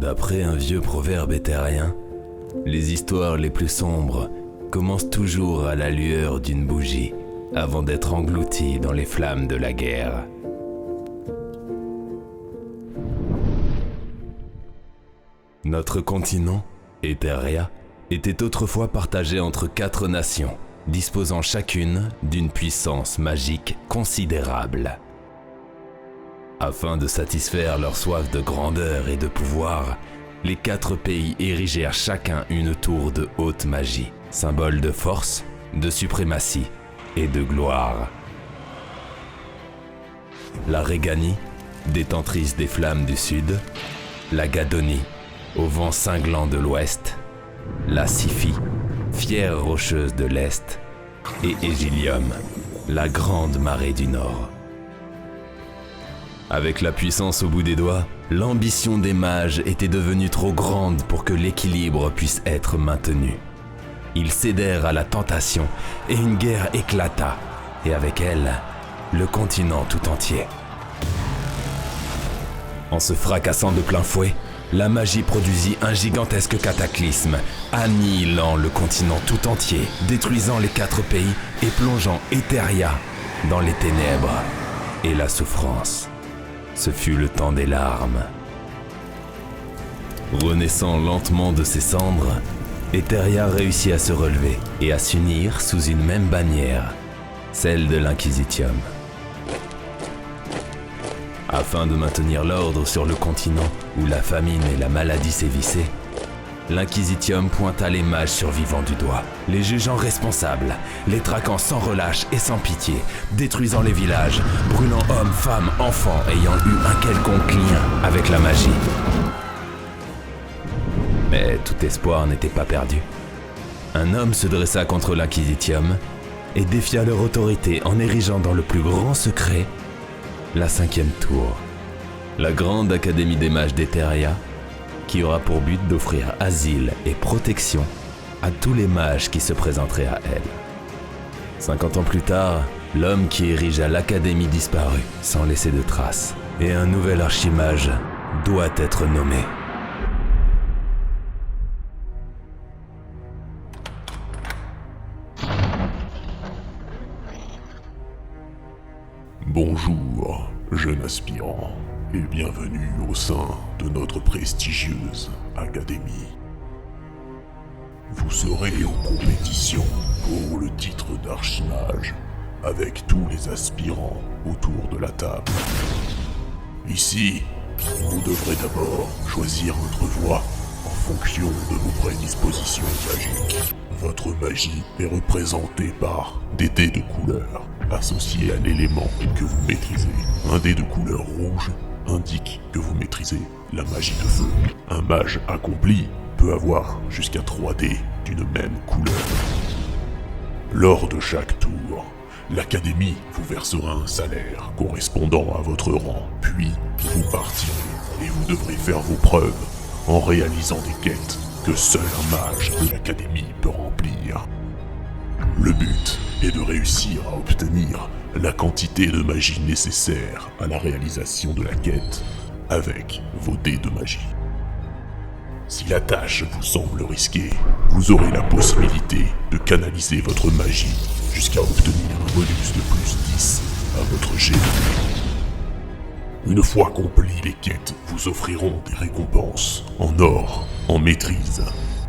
D'après un vieux proverbe éthérien, les histoires les plus sombres commencent toujours à la lueur d'une bougie avant d'être englouties dans les flammes de la guerre. Notre continent, Etheria, était autrefois partagé entre 4 nations, disposant chacune d'une puissance magique considérable. Afin de satisfaire leur soif de grandeur et de pouvoir, les 4 pays érigèrent chacun une tour de haute magie, symbole de force, de suprématie et de gloire. La Réganie, détentrice des flammes du sud, la Gadonie, au vent cinglant de l'ouest, la Scyphie, fière rocheuse de l'est, et Égilium, la grande marée du nord. Avec la puissance au bout des doigts, l'ambition des mages était devenue trop grande pour que l'équilibre puisse être maintenu. Ils cédèrent à la tentation et une guerre éclata, et avec elle, le continent tout entier. En se fracassant de plein fouet, la magie produisit un gigantesque cataclysme, annihilant le continent tout entier, détruisant les 4 pays et plongeant Etheria dans les ténèbres et la souffrance. Ce fut le temps des larmes. Renaissant lentement de ses cendres, Etheria réussit à se relever et à s'unir sous une même bannière, celle de l'Inquisitium. Afin de maintenir l'ordre sur le continent où la famine et la maladie sévissaient, l'Inquisitium pointa les mages survivants du doigt, les jugeant responsables, les traquant sans relâche et sans pitié, détruisant les villages, brûlant hommes, femmes, enfants ayant eu un quelconque lien avec la magie. Mais tout espoir n'était pas perdu. Un homme se dressa contre l'Inquisitium et défia leur autorité en érigeant dans le plus grand secret la 5e tour, la grande académie des mages d'Etheria, qui aura pour but d'offrir asile et protection à tous les mages qui se présenteraient à elle. 50 ans plus tard, l'homme qui érigea l'académie disparut sans laisser de traces, et un nouvel archimage doit être nommé. Bonjour, jeune aspirant, et bienvenue au sein de notre prestigieuse académie. Vous serez en compétition pour le titre d'archimage avec tous les aspirants autour de la table. Ici, vous devrez d'abord choisir votre voie en fonction de vos prédispositions magiques. Votre magie est représentée par des dés de couleur associés à l'élément que vous maîtrisez. Un dé de couleur rouge indique que vous maîtrisez la magie de feu. Un mage accompli peut avoir jusqu'à 3 dés d'une même couleur. Lors de chaque tour, l'académie vous versera un salaire correspondant à votre rang, puis vous partirez et vous devrez faire vos preuves en réalisant des quêtes que seul un mage de l'académie peut remplir. Le but est de réussir à obtenir la quantité de magie nécessaire à la réalisation de la quête avec vos dés de magie. Si la tâche vous semble risquée, vous aurez la possibilité de canaliser votre magie jusqu'à obtenir un bonus de plus 10 à votre jet. Une fois accomplies les quêtes, vous offriront des récompenses en or, en maîtrise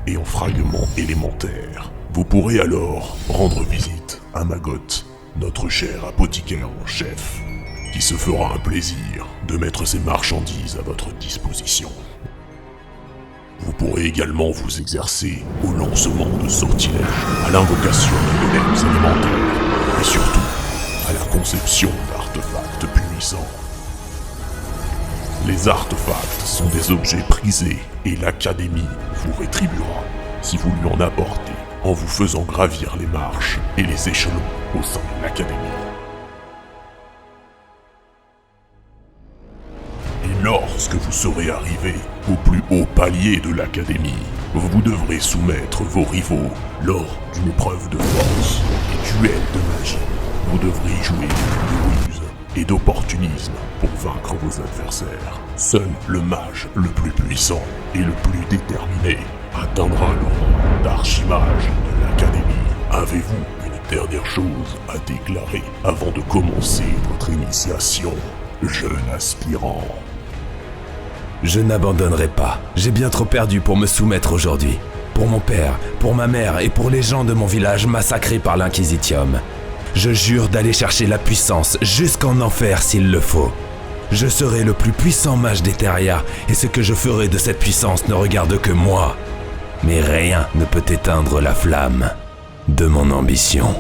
et en fragments élémentaires. Vous pourrez alors rendre visite à Maggot, notre cher apothicaire en chef, qui se fera un plaisir de mettre ses marchandises à votre disposition. Vous pourrez également vous exercer au lancement de sortilèges, à l'invocation de totems élémentaires et surtout à la conception d'artefacts puissants. Les artefacts sont des objets prisés et l'Académie vous rétribuera si vous lui en apportez en vous faisant gravir les marches et les échelons au sein de l'Académie. Et lorsque vous serez arrivé au plus haut palier de l'Académie, vous devrez soumettre vos rivaux lors d'une épreuve de force et duel de magie. Vous devrez jouer de ruse et d'opportunisme pour vaincre vos adversaires. Seul le mage le plus puissant et le plus déterminé atteindra le rang d'archimage de l'Académie. Avez-vous une dernière chose à déclarer avant de commencer votre initiation, jeune aspirant? Je n'abandonnerai pas. J'ai bien trop perdu pour me soumettre aujourd'hui. Pour mon père, pour ma mère et pour les gens de mon village massacrés par l'Inquisitium. Je jure d'aller chercher la puissance jusqu'en enfer s'il le faut. Je serai le plus puissant mage d'Eteria et ce que je ferai de cette puissance ne regarde que moi. Mais rien ne peut éteindre la flamme de mon ambition.